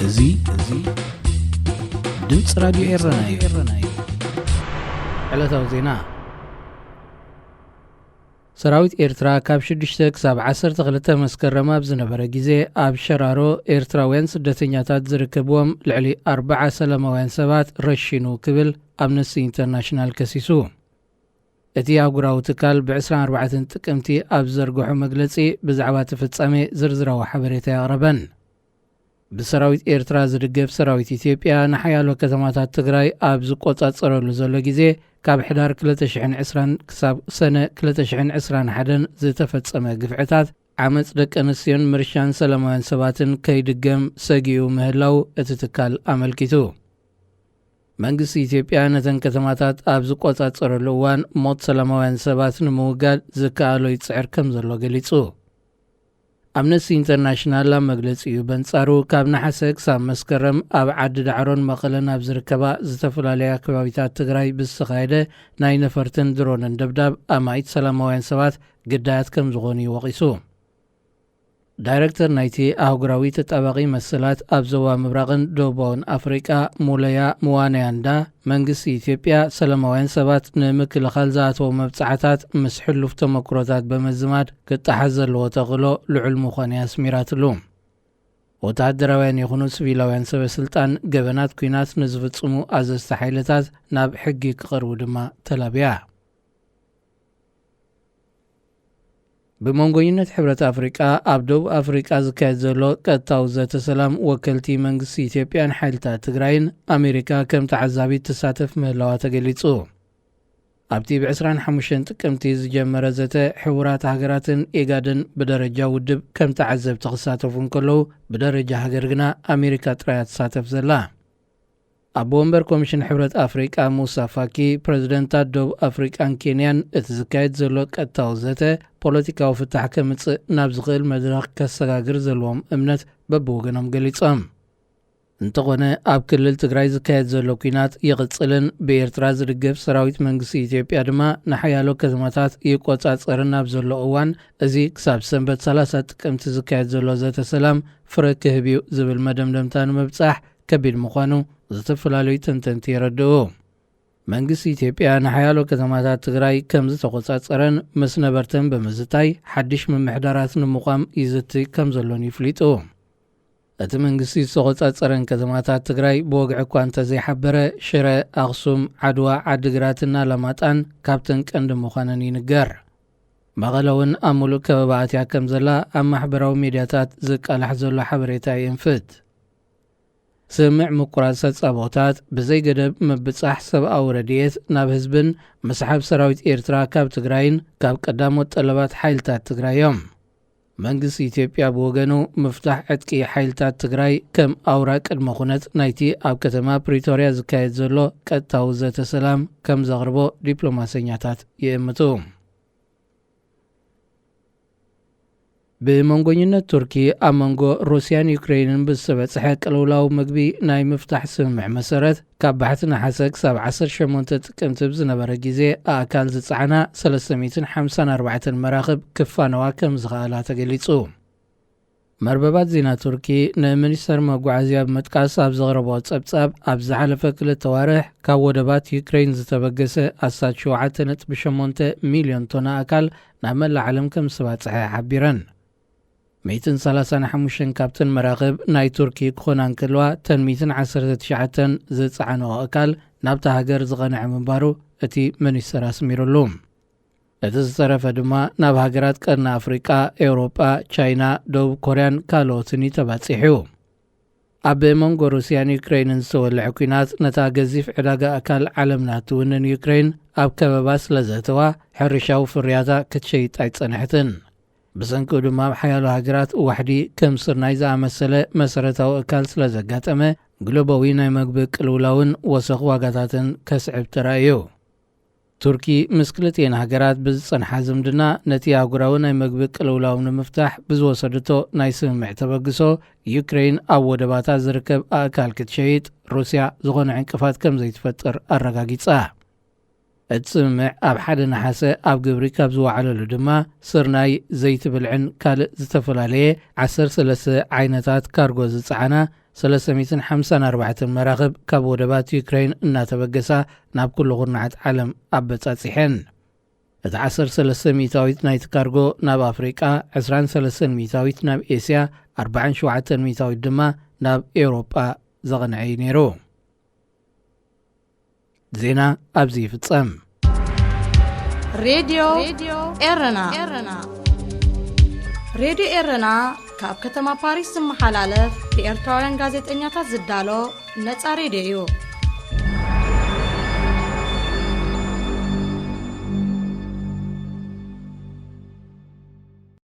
እዙይ ድምጽ ራዲዮ ኤረና እዩ። ዕለታዊ ዜና ሰራዊት ኤርትራ ካብ 6 ክሳብ 12 መስከረም ኣብ ዝነበረ ግዜ ኣብ ሸራሮ ኤርትራውያን ስደተኛታት ዝርከብዎም ልዕሊ 40 ሰላማውያን ሰባት ረሺኑ ክብል ኣምነስቲ ኢንተርናሽናል ከሲሱ። እቲ ኣህጉራዊ ትካል ብ24 ጥቅምቲ ኣብ ዘርግሖ መግለጺ ብዛዕባ ተፈጻሜ ዝርዝራዊ ሓበሬታ ያቕረበን። ብሰራዊት ኤርትራ ዝድገፍ ሰራዊት ኢትዮጵያ ንሓያሎ ከተማታት ትግራይ ኣብ ዝቆጻጸረሉ ዘሎ ግዜ ካብ ሕዳር 2020 ክሳብ ሰነ 2021 ዝተፈጸመ ግፍዕታት ዓመፅ ደቂ ኣንስትዮን ምርሻን ሰላማውያን ሰባትን ከይድገም ሰጊኡ ምህላው እቲ ትካል ኣመልኪቱ። መንግስቲ ኢትዮጵያ ነተን ከተማታት ኣብ ዝቆጻጸረሉ እዋን ሞት ሰላማውያን ሰባት ንምውጋድ ዝከኣሎ ይጽዕር ከም ዘሎ ገሊጹ። ኣምነስቲ ኢንተርናሽናል ኣብ መግለጺኡ በንጻሩ ካብ ናሓሰ ክሳብ መስከረም ኣብ ዓዲ ዳዕሮን መቐለን ኣብ ዝርከባ ዝተፈላለያ ከባቢታት ትግራይ ብዝተኻየደ ናይ ነፈርትን ድሮንን ደብዳብ ኣማኢት ሰላማውያን ሰባት ግዳያት ከም ዝኾኑ ይወቒሱ። ዳይረክተር ናይቲ ኣህጉራዊ ተጣባቒ መሰላት ኣብ ዞባ ምብራቕን ደቡባውን ኣፍሪቃ ሙለያ ምዋንያንዳ መንግስቲ ኢትዮጵያ ሰላማውያን ሰባት ንምክልኻል ዝኣተዉ መብጻሕታት ምስ ሕሉፍ ተመክሮታት በመዝማድ ክጣሓስ ዘለዎ ተኽእሎ ልዑል ምዃኑ ኣስሚራትሉ። ወተሃደራውያን ይኹኑ ሲቪላውያን ሰበስልጣን ገበናት ኩናት ንዝፍጽሙ ኣዘዝቲ ሓይልታት ናብ ሕጊ ክቐርቡ ድማ ተላብያ። ብመንጎኝነት ሕብረት ኣፍሪቃ ኣብ ደቡብ ኣፍሪቃ ዝካየድ ዘሎ ቀጥታዊ ዘተ ሰላም ወከልቲ መንግስቲ ኢትዮጵያን ሓይልታት ትግራይን ኣሜሪካ ከም ተዓዛቢት ትሳተፍ ምህላዋ ተገሊጹ። ኣብቲ ብ25 ጥቅምቲ ዝጀመረ ዘተ ሕቡራት ሃገራትን ኤጋድን ብደረጃ ውድብ ከም ተዓዘብቲ ክሳተፉ እንከለዉ ብደረጃ ሃገር ግና ኣሜሪካ ጥራያ ትሳተፍ ዘላ። ኣብ ወንበር ኮሚሽን ሕብረት ኣፍሪቃ ሙሳ ፋኪ ፕረዚደንታት ደቡብ ኣፍሪቃን ኬንያን እቲ ዝካየድ ዘሎ ቀጥታዊ ዘተ ፖለቲካዊ ፍታሕ ከምጽእ ናብ ዝኽእል መድረኽ ከሰጋግር ዘለዎም እምነት በብወገኖም ገሊጾም። እንተኾነ ኣብ ክልል ትግራይ ዝካየድ ዘሎ ኩናት ይቕጽልን ብኤርትራ ዝድገፍ ሰራዊት መንግስቲ ኢትዮጵያ ድማ ንሓያሎ ከተማታት ይቆጻጸርን ኣብ ዘሎ እዋን እዚ ክሳብ ሰንበት 30 ጥቅምቲ ዝካየድ ዘሎ ዘተ ሰላም ፍረ ክህብ እዩ ዝብል መደምደምታ ንምብጻሕ ከቢድ ምዃኑ ዝተፈላለዩ ተንተንቲ ይረድኡ። መንግስቲ ኢትዮጵያ ንሓያሎ ከተማታት ትግራይ ከም ዝተቆጻጸረን ምስ ነበርተን ብምዝታይ ሓድሽ ምምሕዳራት ንምቋም ይዝቲ ከም ዘሎን ይፍሊጡ። እቲ መንግስቲ ዝተቆጻጸረን ከተማታት ትግራይ ብወግዒ እኳ እንተዘይሓበረ ሽረ፣ ኣኽሱም፣ ዓድዋ፣ ዓዲግራትና ኣላማጣን ካብተን ቀንዲ ምዃነን ይንገር። መቐለ እውን ኣብ ሙሉእ ከበባ ኣትያ ከም ዘላ ኣብ ማሕበራዊ ሚድያታት ዝቃላሕ ዘሎ ሓበሬታ ይንፍት። ስምዕ ምቁራጽ ሰጻቦታት ብዘይገደብ ምብጻሕ ሰብኣዊ ረድኤት ናብ ህዝብን መስሓብ ሰራዊት ኤርትራ ካብ ትግራይን ካብ ቀዳሞት ጠለባት ሓይልታት ትግራዮም። መንግስቲ ኢትዮጵያ ብወገኑ ምፍታሕ ዕጥቂ ሓይልታት ትግራይ ከም ኣውራ ቅድመ ኩነት ናይቲ ኣብ ከተማ ፕሪቶርያ ዝካየድ ዘሎ ቀጥታዊ ዘተ ሰላም ከም ዘቕርቦ ዲፕሎማሰኛታት ይእምቱ። ብመንጎኝነት ቱርኪ ኣብ መንጎ ሩስያን ዩክሬንን ብዝተበጽሐ ቅልውላዊ ምግቢ ናይ ምፍታሕ ስምምዕ መሰረት ካብ ባሕቲ ናሓሰ ክሳብ 18 ጥቅምቲ ዝነበረ ግዜ ኣካል ዝጸዓና 354 መራኽብ ክፋነዋ ከም ዝኽኣላ ተገሊጹ። መርበባት ዜና ቱርኪ ንሚኒስተር መጓዓዝያ ብምጥቃስ ኣብ ዘቕረቦ ጸብጻብ ኣብ ዝሓለፈ 2 ወርሕ ካብ ወደባት ዩክሬን ዝተበገሰ ኣሳት 7.8 ሚልዮን ቶና ኣካል ናብ መላእ ዓለም ከም ዝተባጽሐ ሓቢረን። 135 ካብተን መራኽብ ናይ ቱርኪ ክኾና እንከለዋ 119 ዝጸዓነኦ ኣካል ናብታ ሃገር ዝቐንዐ ምንባሩ እቲ ሚኒስተር ኣስሚሩሉ። እቲ ዝተረፈ ድማ ናብ ሃገራት ቀርኒ ኣፍሪቃ፣ ኤውሮጳ፣ ቻይና፣ ደቡብ ኮርያን ካልኦትን ተባጺሑ። ኣብ መንጎ ሩስያን ዩክሬንን ዝተወልዐ ኩናት ነታ ገዚፍ ዕዳጋ ኣካል ዓለምና ትውንን ዩክሬን ኣብ ከበባ ስለ ዘተዋ ሕርሻዊ ፍርያታ ክትሸይጥ ኣይጸንሕትን። ብሰንኪኡ ድማ ሓያሎ ሃገራት ዋሕዲ ከም ስርናይ ዝኣመሰለ መሰረታዊ እካል ስለ ዘጋጠመ ግሎባዊ ናይ መግቢ ቅልውላውን ወሰኽ ዋጋታትን ከስዕብ ተራእዩ። ቱርኪ ምስ ክልቲአን ሃገራት ብዝጸንሓ ዝምድና ነቲ ኣህጉራዊ ናይ መግቢ ቅልውላው ንምፍታሕ ብዝወሰደቶ ናይ ስምምዕ ተበግሶ ዩክሬን ኣብ ወደባታ ዝርከብ ኣእካል ክትሸይጥ ሩስያ ዝኾነ ዕንቅፋት ከም ዘይትፈጥር ኣረጋጊጻ። እቲ ስምምዕ ኣብ ሓደ ናሓሰ ኣብ ግብሪ ካብ ዝዋዕለሉ ድማ ስርናይ፣ ዘይቲ ብልዕን ካልእ ዝተፈላለየ 13 ዓይነታት ካርጎ ዝጸዓና 354 መራኸብ ካብ ወደባት ዩክሬን እናተበገሳ ናብ ኩሉ ኹርናዓት ዓለም ኣበጻጺሐን። እቲ 13 ሚታዊት ናይቲ ካርጎ ናብ ኣፍሪቃ፣ 23 ሚታዊት ናብ ኤስያ፣ 47 ሚታዊት ድማ ናብ ኤውሮጳ ዘቕንዐ ነይሩ። ዜና ኣብዚ ይፍጸም። ሬድዮ ኤረና ሬድዮ ኤረና ካብ ከተማ ፓሪስ ዝመሓላለፍ ብኤርትራውያን ጋዜጠኛታት ዝዳሎ ነፃ ሬድዮ እዩ።